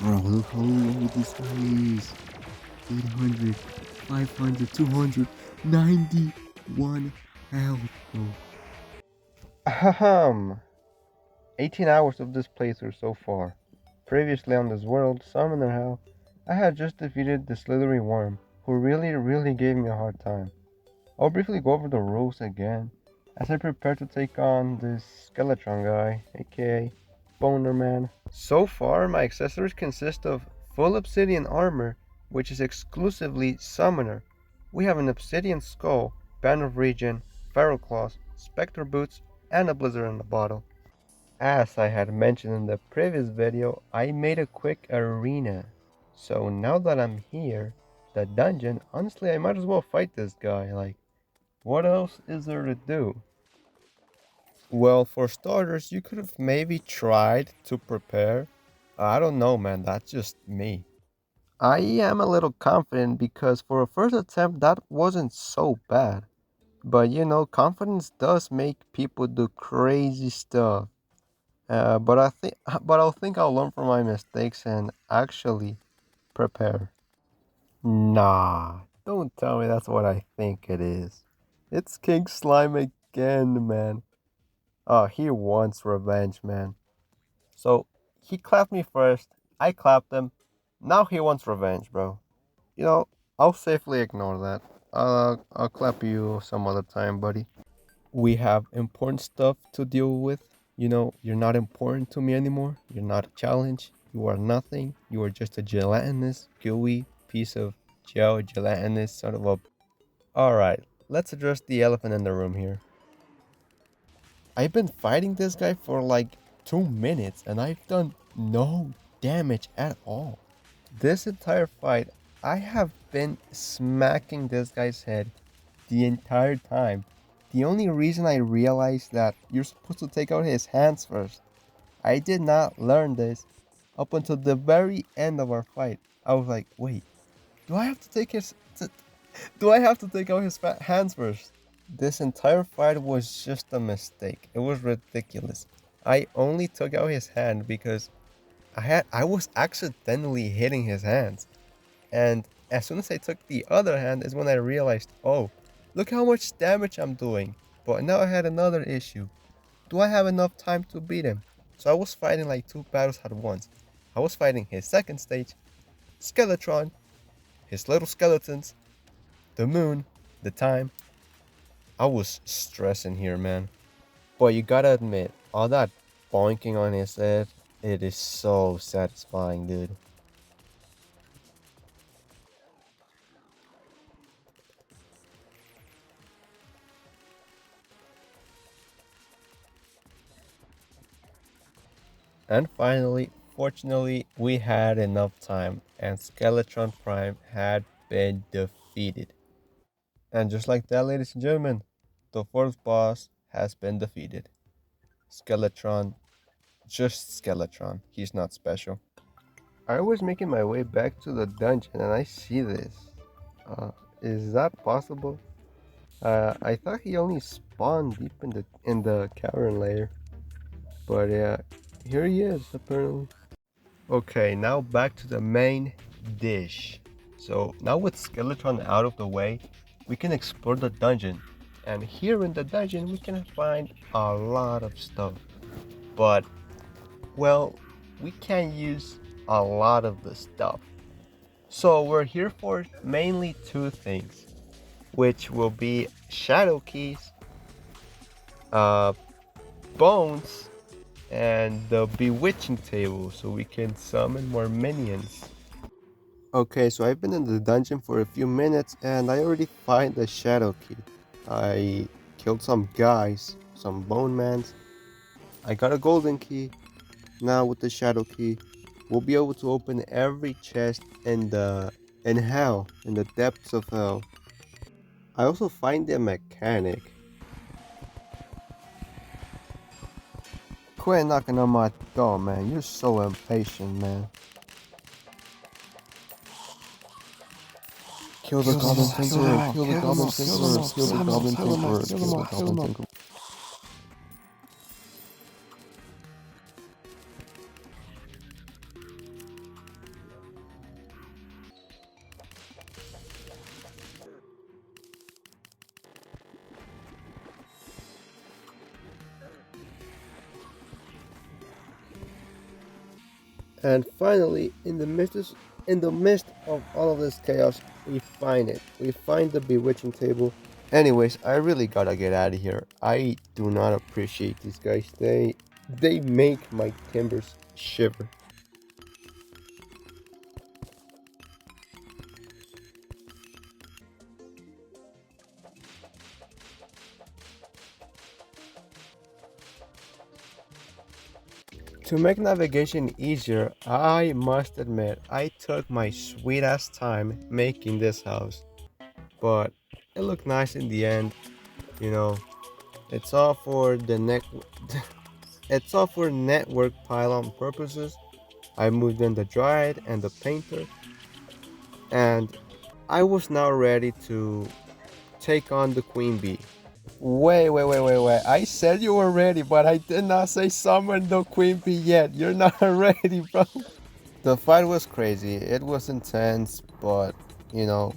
Bro, look how low this guy is. 800, 500, 291 health, bro. Ahem. 18 hours of this playthrough so far. Previously on this world, Summoner Hell, I had just defeated the slithery worm, who really gave me a hard time. I'll briefly go over the rules again, as I prepare to take on this Skeletron guy, aka Boner Man. So far, my accessories consist of full obsidian armor, which is exclusively Summoner. We have an obsidian skull, band of regen, feral claws, spectre boots, and a blizzard in a bottle. As I had mentioned in the previous video, I made a quick arena. So now that I'm here, the dungeon, honestly I might as well fight this guy, like, what else is there to do? Well, for starters, you could have maybe tried to prepare. I don't know, man, that's just me. I am a little confident because for a first attempt, that wasn't so bad. But you know, confidence does make people do crazy stuff. But I think I'll learn from my mistakes and actually prepare. Nah, don't tell me that's what I think it is. It's King Slime again, man. Oh, he wants revenge, man. So he clapped me first. I clapped him. Now he wants revenge, bro. You know, I'll safely ignore that. I'll clap you some other time, buddy. We have important stuff to deal with. You know, you're not important to me anymore. You're not a challenge. You are nothing. You are just a gelatinous, gooey piece of gelatinous son of a. Alright, let's address the elephant in the room here. I've been fighting this guy for like 2 minutes and I've done no damage at all. This entire fight, I have been smacking this guy's head the entire time. The only reason I realized that you're supposed to take out his hands first. I did not learn this up until the very end of our fight. I was like, wait, do I have to take his do I have to take out his hands first? This entire fight was just a mistake. It was ridiculous. I only took out his hand because I was accidentally hitting his hands. And as soon as I took the other hand is when I realized, oh, look how much damage I'm doing. But now I had another issue. Do I have enough time to beat him? So I was fighting like two battles at once. I was fighting his second stage, Skeletron, his little skeletons, the moon, the time. I was stressing here, man. But you gotta admit, all that boinking on his head, it is so satisfying, dude. And finally, fortunately, we had enough time, and Skeletron Prime had been defeated. And just like that, ladies and gentlemen, the fourth boss has been defeated. Skeletron, just Skeletron. He's not special. I was making my way back to the dungeon and I see this. Uh, is that possible? I thought he only spawned deep in the cavern layer, but yeah, here he is apparently. Okay, now back to the main dish. So now with Skeleton out of the way, we can explore the dungeon. And here in the dungeon, we can find a lot of stuff. But, well, we can use a lot of the stuff. So we're here for mainly two things, which will be shadow keys, uh, bones, and the bewitching table so we can summon more minions. Okay, so I've been in the dungeon for a few minutes and I already find the shadow key. I killed some guys, some bone mans. I got a golden key. Now with the shadow key, we'll be able to open every chest in hell, in the depths of hell. I also find a mechanic. Quit knocking on my door, man. You're so impatient, man. Kill the goblin tinkerer, kill the goblin tinkerer, kill the goblin tinkerer, kill the goblin tinkerer. And finally, in the midst of all of this chaos, we find it. We find the bewitching table. Anyways, I really gotta get out of here. I do not appreciate these guys. They make my timbers shiver. To make navigation easier, I must admit I took my sweet ass time making this house. But it looked nice in the end, you know. It's all for the neck it's all for network pylon purposes. I moved in the dryad and the painter, and I was now ready to take on the queen bee. Wait. I said you were ready, but I did not say summon the queen bee yet. You're not ready, bro. The fight was crazy. It was intense, but you know,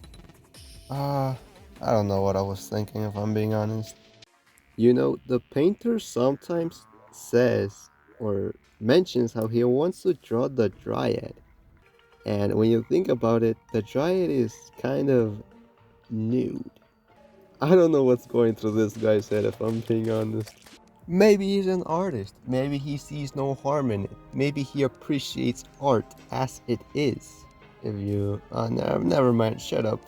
uh, I don't know what I was thinking if I'm being honest. You know, the painter sometimes says or mentions how he wants to draw the dryad. And when you think about it, the dryad is kind of nude. I don't know what's going through this guy's head if I'm being honest. Maybe he's an artist. Maybe he sees no harm in it. Maybe he appreciates art as it is. If you. Never mind, shut up.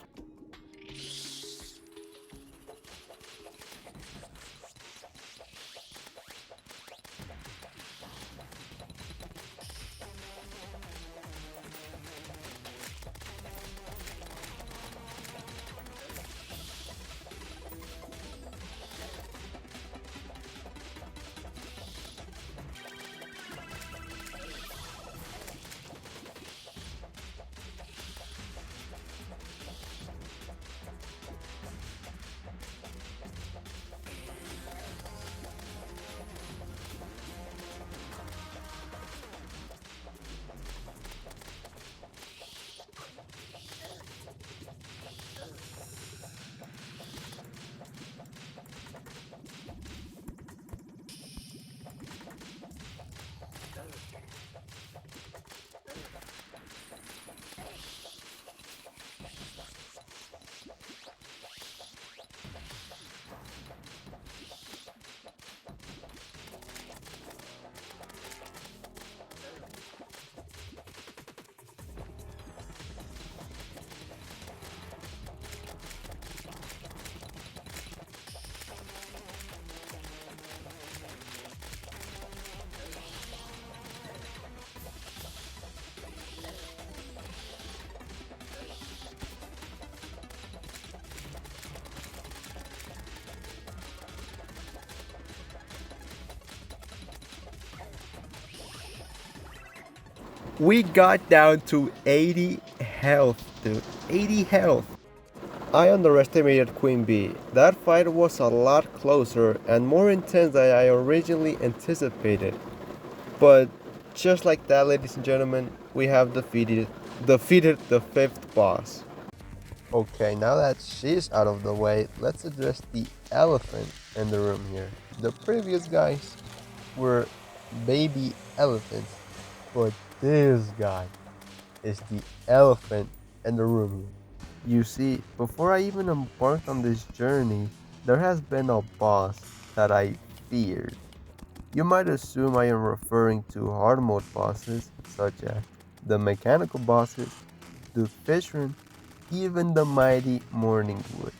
We got down to 80 health, dude. 80 health. I underestimated Queen Bee. That fight was a lot closer and more intense than I originally anticipated. But just like that, ladies and gentlemen, we have defeated the fifth boss. Okay, now that she's out of the way, let's address the elephant in the room here. The previous guys were baby elephants, but this guy is the elephant in the room here. You see, before I even embarked on this journey, there has been a boss that I feared. You might assume I am referring to hard mode bosses, such as the mechanical bosses, the fisherman, even the mighty Morningwood.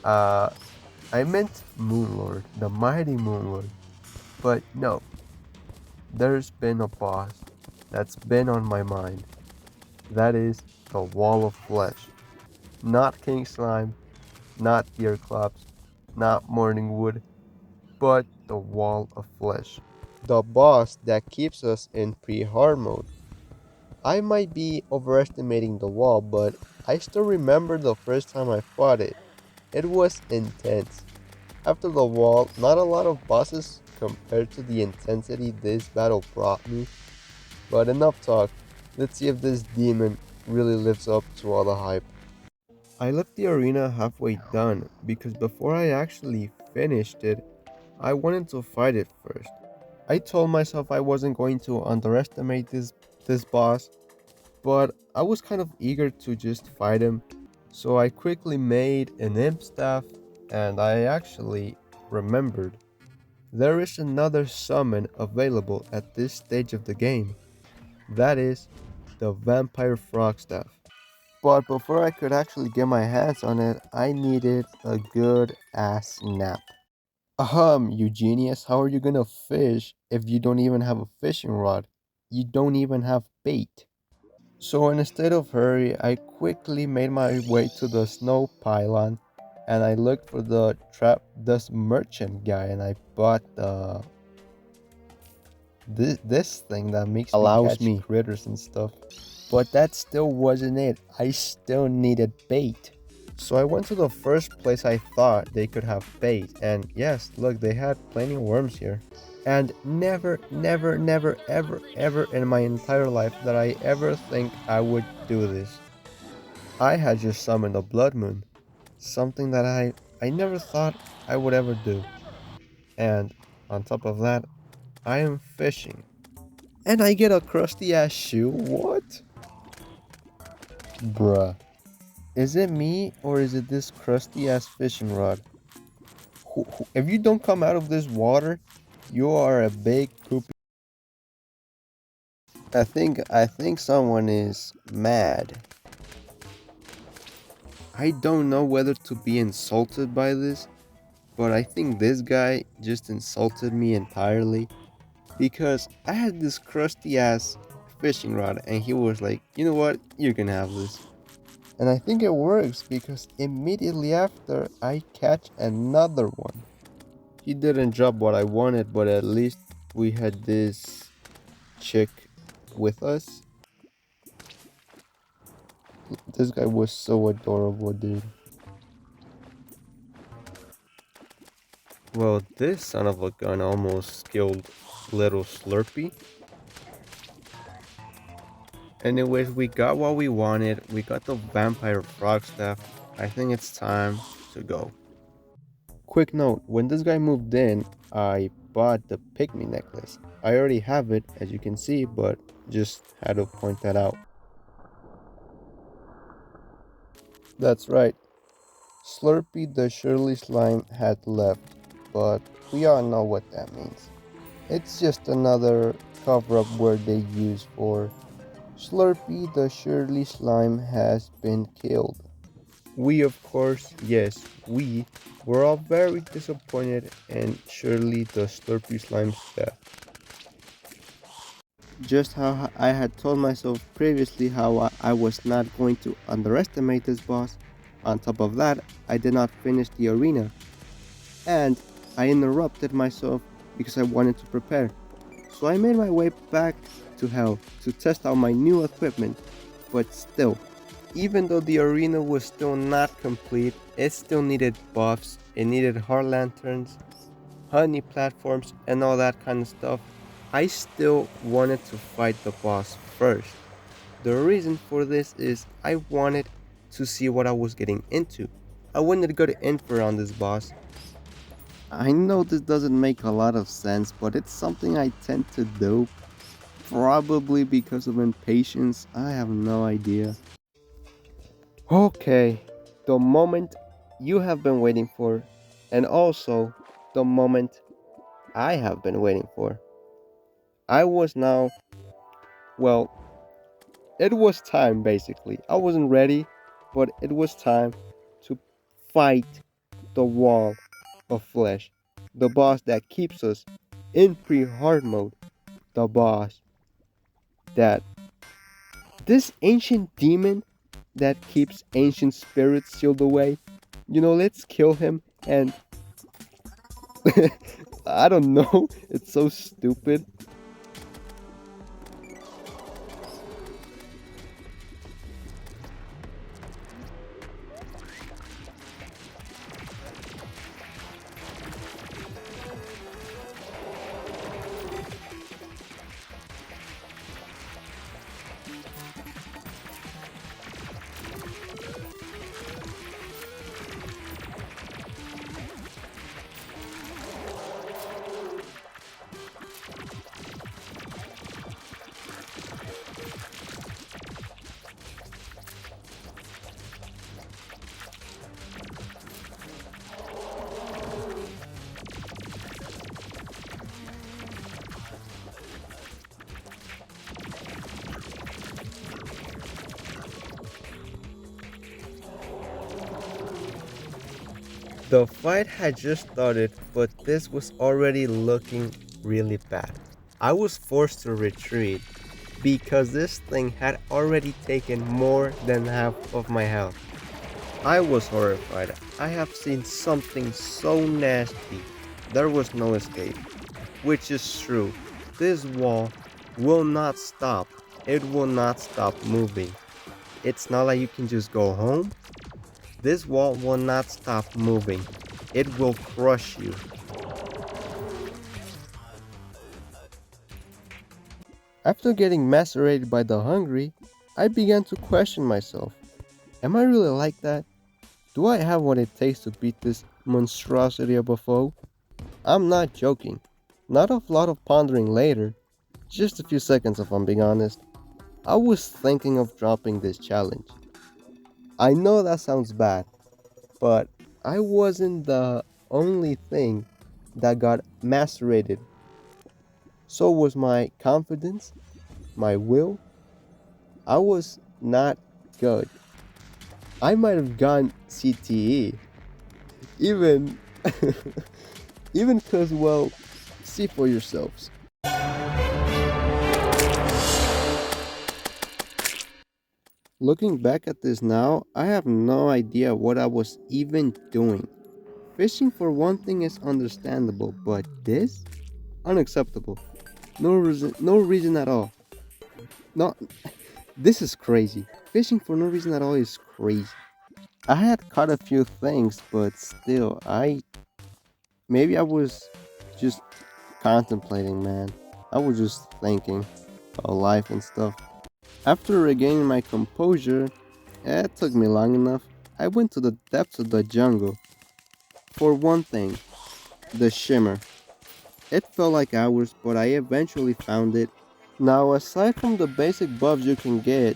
Uh, I meant Moonlord, the mighty Moonlord. But no, there's been a boss that's been on my mind. That is the Wall of Flesh. Not King Slime, not Deerclops, not Morningwood, but the Wall of Flesh. The boss that keeps us in pre-hard mode. I might be overestimating the wall, but I still remember the first time I fought it. It was intense. After the wall, not a lot of bosses compared to the intensity this battle brought me. But enough talk. Let's see if this demon really lives up to all the hype. I left the arena halfway done because before I actually finished it, I wanted to fight it first. I told myself I wasn't going to underestimate this boss, but I was kind of eager to just fight him, so I quickly made an imp staff, and I actually remembered there is another summon available at this stage of the game. That is the vampire frog staff. But before I could actually get my hands on it, I needed a good ass nap. You genius, how are you gonna fish if you don't even have a fishing rod? You don't even have bait. So in a state of hurry, I quickly made my way to the snow pylon and I looked for this merchant guy, and I bought this thing that makes me Allows catch me. critters and stuff. But that still wasn't it. I still needed bait. So I went to the first place I thought they could have bait, and yes, look, they had plenty of worms here. And never, never, never, ever, ever in my entire life that I ever think I would do this. I had just summoned a blood moon, something that I never thought I would ever do. And on top of that, I am fishing. And I get a crusty ass shoe? What? Bruh. Is it me or is it this crusty ass fishing rod? If you don't come out of this water, you are a big poopy. I think someone is mad. I don't know whether to be insulted by this, but I think this guy just insulted me entirely because I had this crusty ass fishing rod and he was like, "You know what? You can have this." And I think it works because immediately after I catch another one. He didn't drop what I wanted, but at least we had this chick with us. This guy was so adorable, dude. Well, this son of a gun almost killed little Slurpee. Anyways, we got what we wanted. We got the vampire frog staff. I think it's time to go. Quick note, when this guy moved in, I bought the pygmy necklace. I already have it, as you can see, but just had to point that out. That's right. Slurpee the Shirley Slime had left, but we all know what that means. It's just another cover-up word they use for Slurpee the Shirley Slime has been killed. We, of course, yes, we were all very disappointed in Shirley the Slurpee Slime's death. Just how I had told myself previously how I was not going to underestimate this boss. On top of that, I did not finish the arena, and I interrupted myself because I wanted to prepare. So I made my way back to hell to test out my new equipment, but still, even though the arena was still not complete, it still needed buffs, it needed heart lanterns, honey platforms, and all that kind of stuff. I still wanted to fight the boss first. The reason for this is I wanted to see what I was getting into. I wanted to go to info on this boss. I know this doesn't make a lot of sense, but it's something I tend to do. Probably because of impatience, I have no idea. Okay, the moment you have been waiting for, and also the moment I have been waiting for. I was now, well, it was time basically. I wasn't ready, but it was time to fight the wall of flesh. The boss that keeps us in pre-hard mode. The boss that this ancient demon that keeps ancient spirits sealed away. Let's kill him and I don't know. It's so stupid. The fight had just started, but this was already looking really bad. I was forced to retreat because this thing had already taken more than half of my health. I was horrified. I have seen something so nasty. There was no escape. Which is true. This wall will not stop. It will not stop moving. It's not like you can just go home. This wall will not stop moving. It will crush you. After getting macerated by the hungry, I began to question myself. Am I really like that? Do I have what it takes to beat this monstrosity of a foe? I'm not joking. Not a lot of pondering later, just a few seconds if I'm being honest. I was thinking of dropping this challenge. I know that sounds bad, but I wasn't the only thing that got macerated. So was my confidence, my will. I was not good. I might have gone CTE. Even even cause well, see for yourselves. Looking back at this now, I have no idea what I was even doing. Fishing for one thing is understandable, but this? Unacceptable. No reason at all. No, this is crazy. Fishing for no reason at all is crazy. I had caught a few things, but still, maybe I was just contemplating, man. I was just thinking about life and stuff. After regaining my composure, it took me long enough. I went to the depths of the jungle. For one thing, the shimmer. It felt like hours, but I eventually found it. Now, aside from the basic buffs you can get,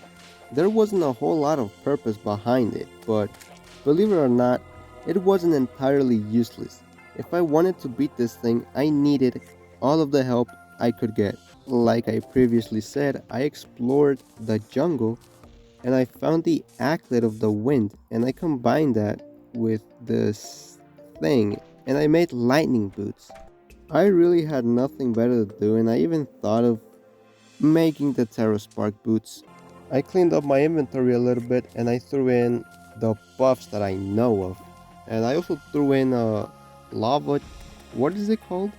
there wasn't a whole lot of purpose behind it, but believe it or not, it wasn't entirely useless. If I wanted to beat this thing, I needed all of the help I could get. Like I previously said, I explored the jungle and I found the anklet of the wind and I combined that with this thing and I made lightning boots. I really had nothing better to do and I even thought of making the Terra Spark boots. I cleaned up my inventory a little bit and I threw in the buffs that I know of. And I also threw in lava, what is it called?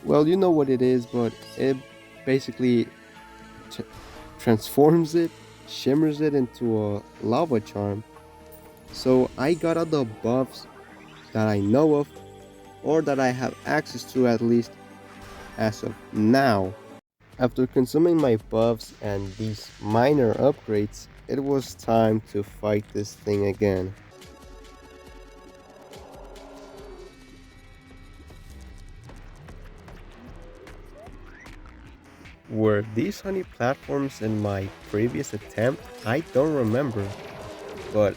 Well, you know what it is, but it basically transforms it, shimmers it into a lava charm. So I got all the buffs that I know of, or that I have access to at least as of now. After consuming my buffs and these minor upgrades, it was time to fight this thing again. Were these honey platforms in my previous attempt? I don't remember. But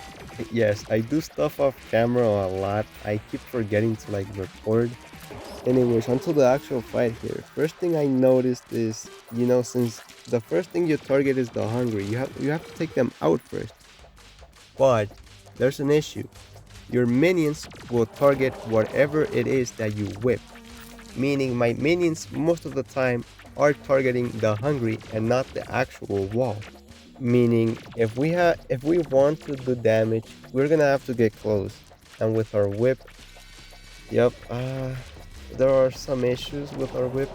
yes, I do stuff off camera a lot. I keep forgetting to like record. Anyways, onto the actual fight here. First thing I noticed is, since the first thing you target is the hungry, you have to take them out first. But there's an issue. Your minions will target whatever it is that you whip. Meaning my minions most of the time are targeting the hungry and not the actual wall. Meaning if we want to do damage, we're gonna have to get close. And with our whip, yep, there are some issues with our whip.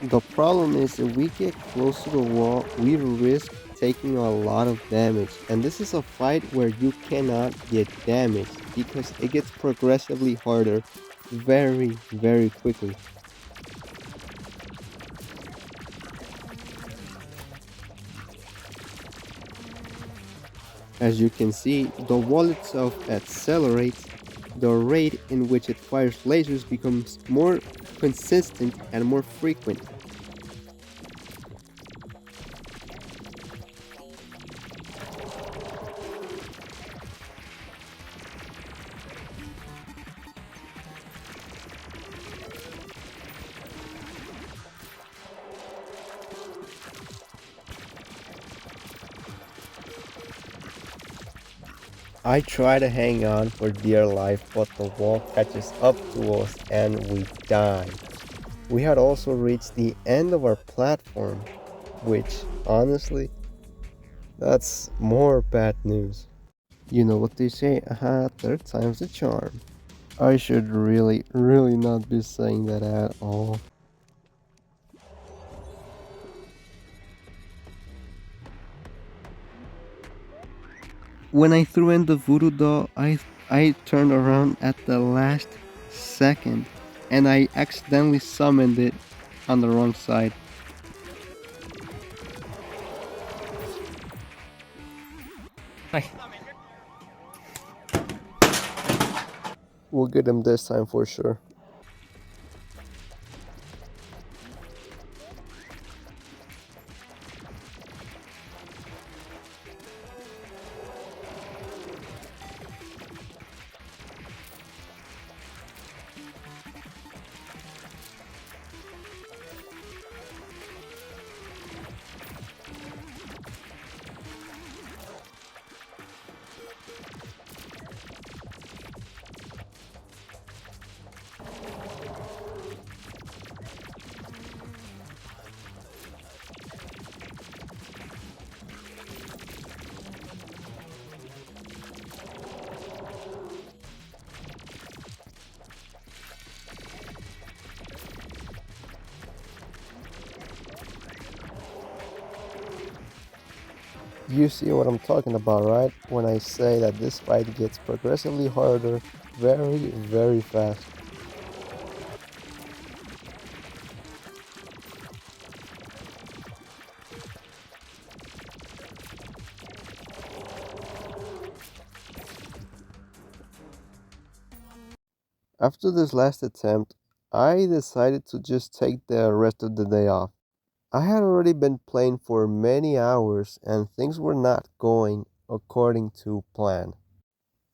The problem is if we get close to the wall, we risk taking a lot of damage. And this is a fight where you cannot get damaged because it gets progressively harder very, very quickly. As you can see, the wall itself accelerates, the rate in which it fires lasers becomes more consistent and more frequent. I try to hang on for dear life, but the wall catches up to us and we die. We had also reached the end of our platform, which, honestly, that's more bad news. You know what they say, third time's the charm. I should really not be saying that at all. When I threw in the voodoo doll, I turned around at the last second and I accidentally summoned it on the wrong side. We'll get him this time for sure. You see what I'm talking about, right? When I say that this fight gets progressively harder very fast. After this last attempt, I decided to just take the rest of the day off. I had already been playing for many hours and things were not going according to plan.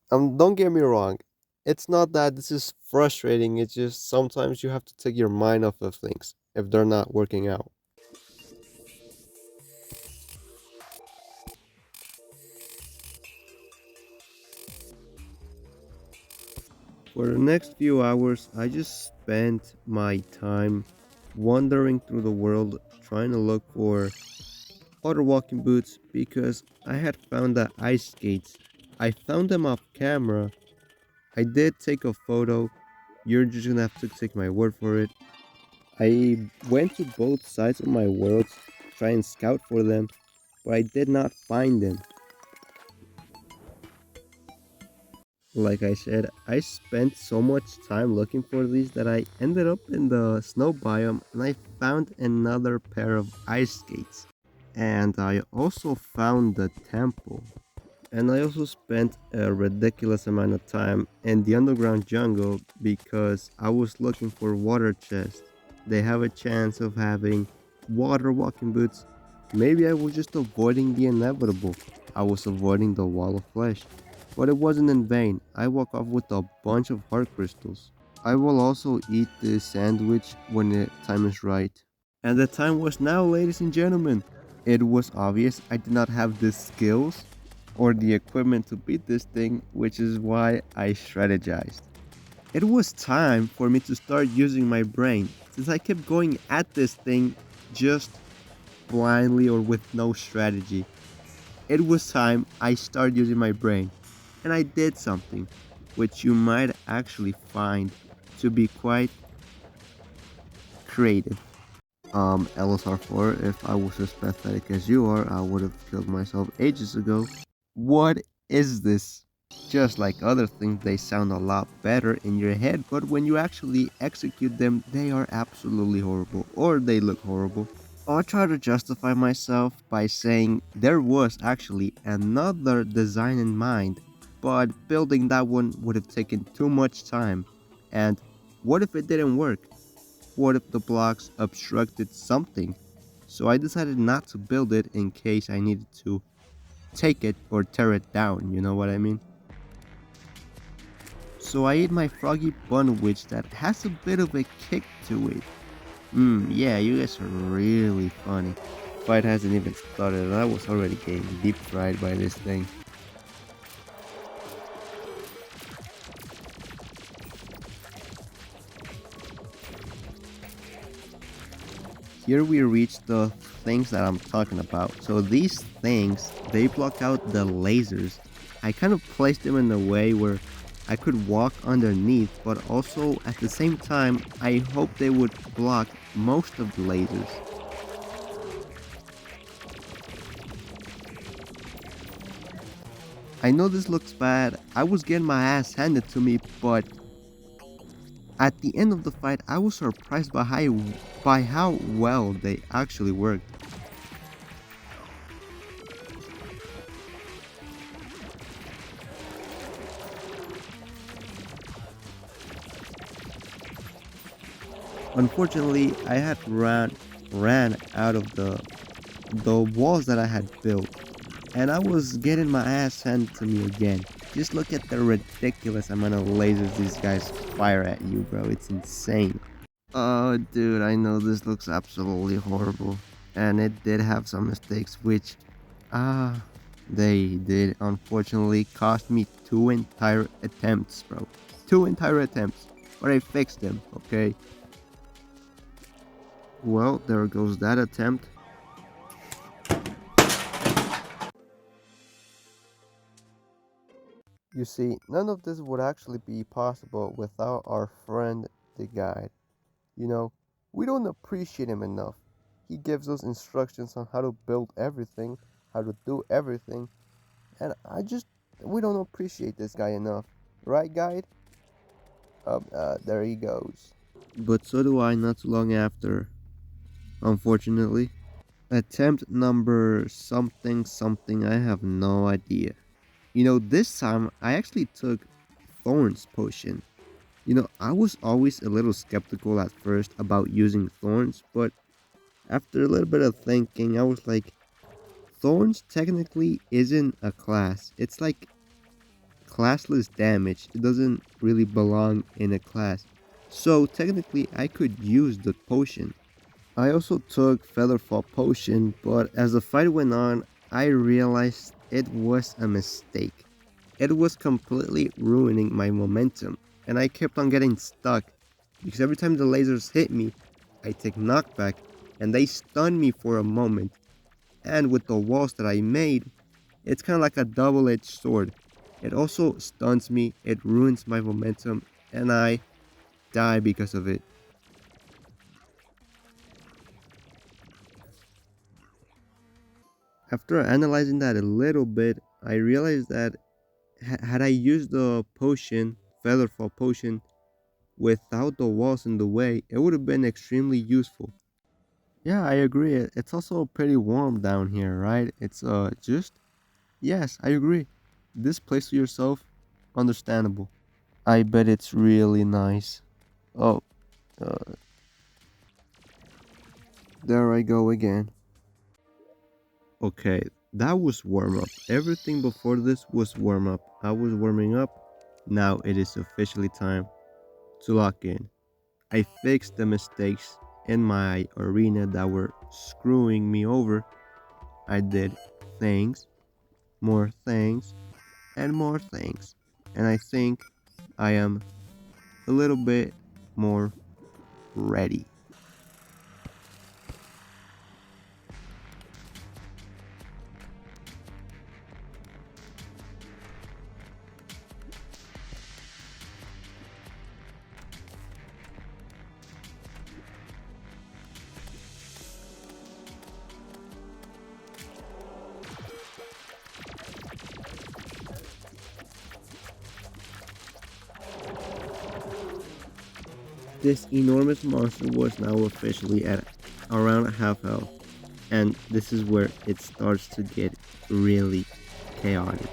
Don't get me wrong. It's not that this is frustrating, it's just sometimes you have to take your mind off of things if they're not working out. For the next few hours, I just spent my time wandering through the world trying to look for other walking boots because I had found the ice skates. I found them off camera. I did take a photo. You're just gonna have to take my word for it. I went to both sides of my world to try and scout for them, but I did not find them. Like I said, I spent so much time looking for these that I ended up in the snow biome and I found another pair of ice skates. And I also found the temple. And I also spent a ridiculous amount of time in the underground jungle because I was looking for water chests. They have a chance of having water walking boots. Maybe I was just avoiding the inevitable. I was avoiding the wall of flesh. But it wasn't in vain. I walk off with a bunch of heart crystals. I will also eat this sandwich when the time is right. And the time was now, ladies and gentlemen. It was obvious I did not have the skills or the equipment to beat this thing, which is why I strategized. It was time for me to start using my brain, since I kept going at this thing just blindly or with no strategy. It was time I started using my brain, and I did something which you might actually find to be quite creative. LSR4, if I was as pathetic as you are, I would have killed myself ages ago. What is this? Just like other things, they sound a lot better in your head, but when you actually execute them, they are absolutely horrible, or they look horrible. I'll try to justify myself by saying there was actually another design in mind, but building that one would have taken too much time. And what if it didn't work? What if the blocks obstructed something? So I decided not to build it in case I needed to take it or tear it down, you know what I mean? So I ate my froggy bun witch that has a bit of a kick to it. Yeah, you guys are really funny. Fight hasn't even started and I was already getting deep fried by this thing. here we reach the things that I'm talking about. So these things, they block out the lasers. I kind of placed them in a way where I could walk underneath, but also at the same time, I hope they would block most of the lasers. I know this looks bad. I was getting my ass handed to me, but at the end of the fight, I was surprised by how well they actually worked. Unfortunately, I had ran out of the walls that I had built, and I was getting my ass handed to me again. Just look at the ridiculous amount of lasers these guys fire at you, bro. It's insane. Oh, dude, I know this looks absolutely horrible, and it did have some mistakes, which ah, they did unfortunately cost me two entire attempts, bro. Two entire attempts, but I fixed them. Okay. Well, there goes that attempt. You see, none of this would actually be possible without our friend the guide. You know, we don't appreciate him enough. He gives us instructions on how to build everything, how to do everything, and we don't appreciate this guy enough. Right, guide? There he goes. But so do I not too long after, unfortunately. Attempt number something something, I have no idea. This time I actually took Thorn's potion. I was always a little skeptical at first about using Thorns, but after a little bit of thinking, I was like, Thorns technically isn't a class. It's like classless damage. It doesn't really belong in a class. So technically I could use the potion. I also took Featherfall potion, but as the fight went on, I realized it was a mistake. It was completely ruining my momentum, and I kept on getting stuck because every time the lasers hit me, I take knockback and they stun me for a moment. And with the walls that I made, it's kind of like a double-edged sword. It also stuns me, it ruins my momentum, and I die because of it. After analyzing that a little bit, I realized that had I used the potion, Featherfall potion, without the walls in the way, it would have been extremely useful. Yeah, I agree. It's also pretty warm down here, right? It's just yes, I agree. This place to yourself, understandable. I bet it's really nice. Oh, uh, there I go again. Okay, that was warm up. Everything before this was warm up. I was warming up. Now it is officially time to lock in. I fixed the mistakes in my arena that were screwing me over. I did things, more things, and more things. And I think I am a little bit more ready. This enormous monster was now officially at around half health, and this is where it starts to get really chaotic.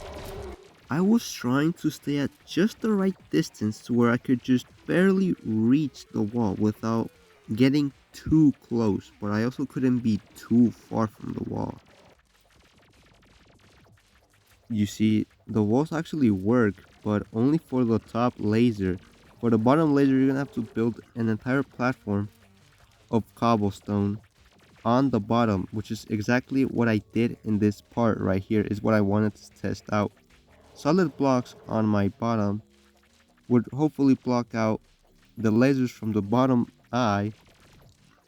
I was trying to stay at just the right distance to where I could just barely reach the wall without getting too close, but I also couldn't be too far from the wall. You see, the walls actually work, but only for the top laser. For the bottom laser, you're gonna have to build an entire platform of cobblestone on the bottom, which is exactly what I did in this part right here, is what I wanted to test out. Solid blocks on my bottom would hopefully block out the lasers from the bottom eye,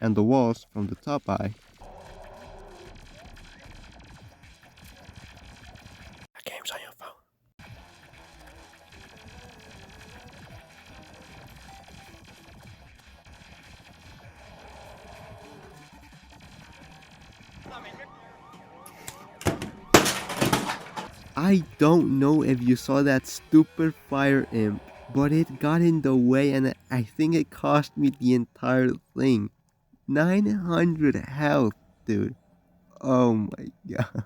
and the walls from the top eye. The game's on your phone. I don't know if you saw that stupid fire imp, but it got in the way and I think it cost me the entire thing. 900 health, dude. Oh my god.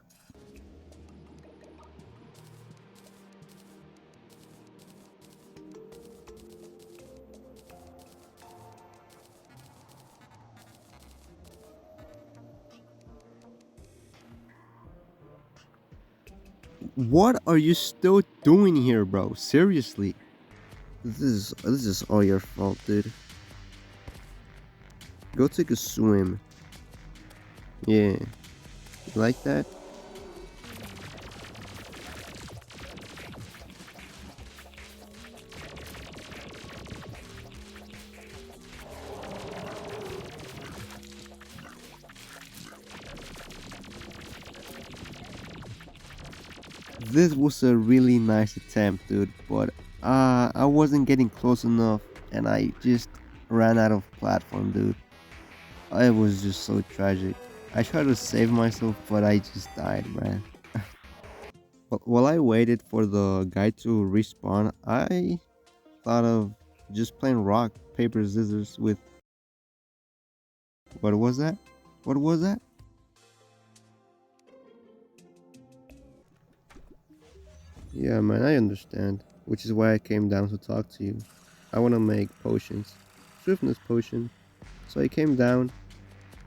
What are you still doing here, bro? Seriously. This is all your fault, dude. Go take a swim. Yeah. You like that? This was a really nice attempt, dude, but I wasn't getting close enough and I just ran out of platform, dude. It was just so tragic. I tried to save myself, but I just died, man. But while I waited for the guy to respawn, I thought of just playing rock, paper, scissors with. What was that? What was that? Yeah, man, I understand. Which is why I came down to talk to you. I want to make potions. Swiftness potion. So I came down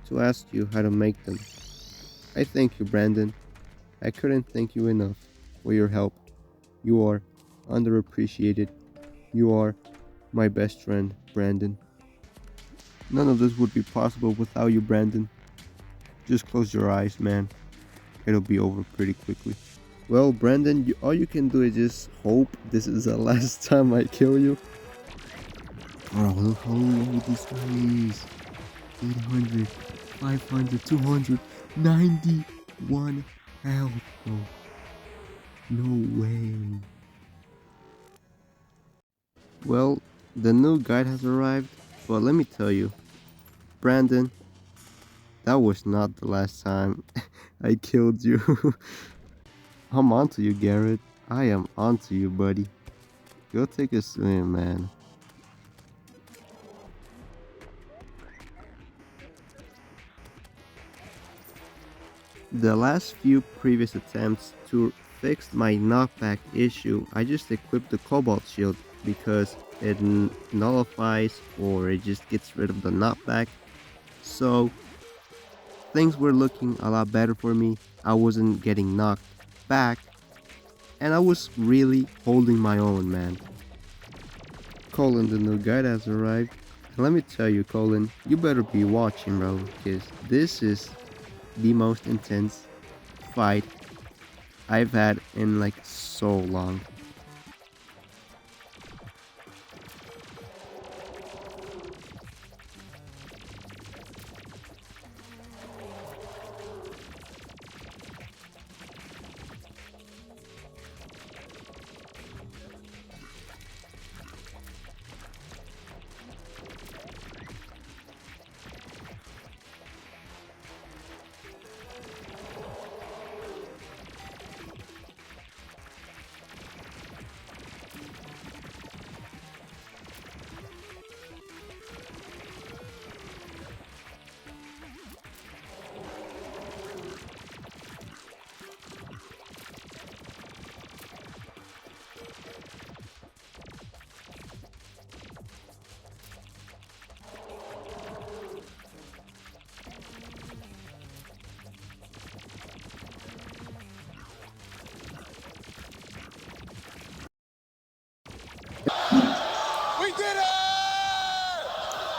to ask you how to make them. I thank you, Brandon. I couldn't thank you enough for your help. You are underappreciated. You are my best friend, Brandon. None of this would be possible without you, Brandon. Just close your eyes, man. It'll be over pretty quickly. Well, Brandon, all you can do is just hope this is the last time I kill you. Bro, look how low this guy is. 800, 500, 200, 91 health, bro. No way. Well, the new guide has arrived, but let me tell you, Brandon, that was not the last time I killed you. I'm onto you, Garrett. I am onto you, buddy. Go take a swim, man. The last few previous attempts to fix my knockback issue, I just equipped the Cobalt Shield because it nullifies or it just gets rid of the knockback. So things were looking a lot better for me. I wasn't getting knocked back and I was really holding my own, man. Colin, the new guide has arrived. And let me tell you, Colin, you better be watching, bro, because this is the most intense fight I've had in like so long. We did it!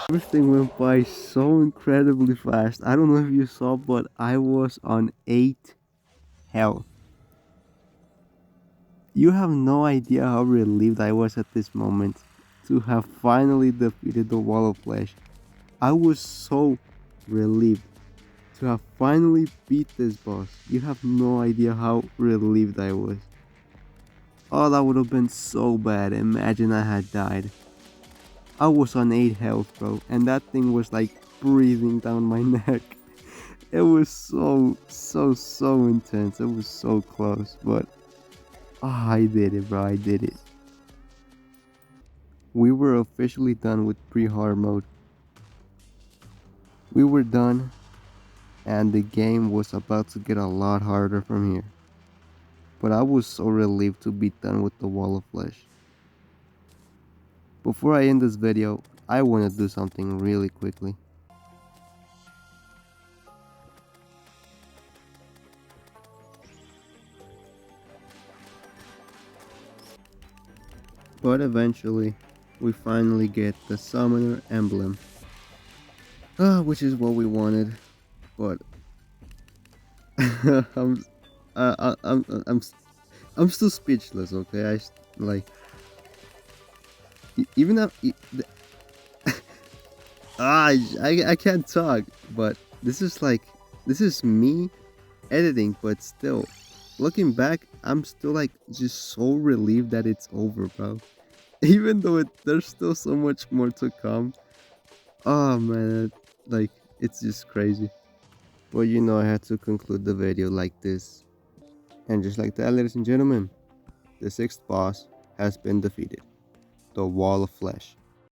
Everything went by so incredibly fast. I don't know if you saw, but I was on 8 health. You have no idea how relieved I was at this moment to have finally defeated the wall of flesh. I was so relieved to have finally beat this boss. You have no idea how relieved I was. Oh, that would have been so bad. Imagine I had died. I was on 8 health, bro, and that thing was like breathing down my neck. It was so intense. It was so close, but I did it, bro. I did it. We were officially done with pre-hard mode. We were done, and the game was about to get a lot harder from here. But I was so relieved to be done with the wall of flesh. Before I end this video, I want to do something really quickly. But eventually, we finally get the summoner emblem. Which is what we wanted, but I'm, I'm still speechless. Okay, like even if I can't talk. But this is me editing, but still, looking back, I'm still like just so relieved that it's over, bro. Even though there's still so much more to come. Oh man, like it's just crazy. Well, I had to conclude the video like this. And just like that, ladies and gentlemen, the sixth boss has been defeated. The Wall of Flesh.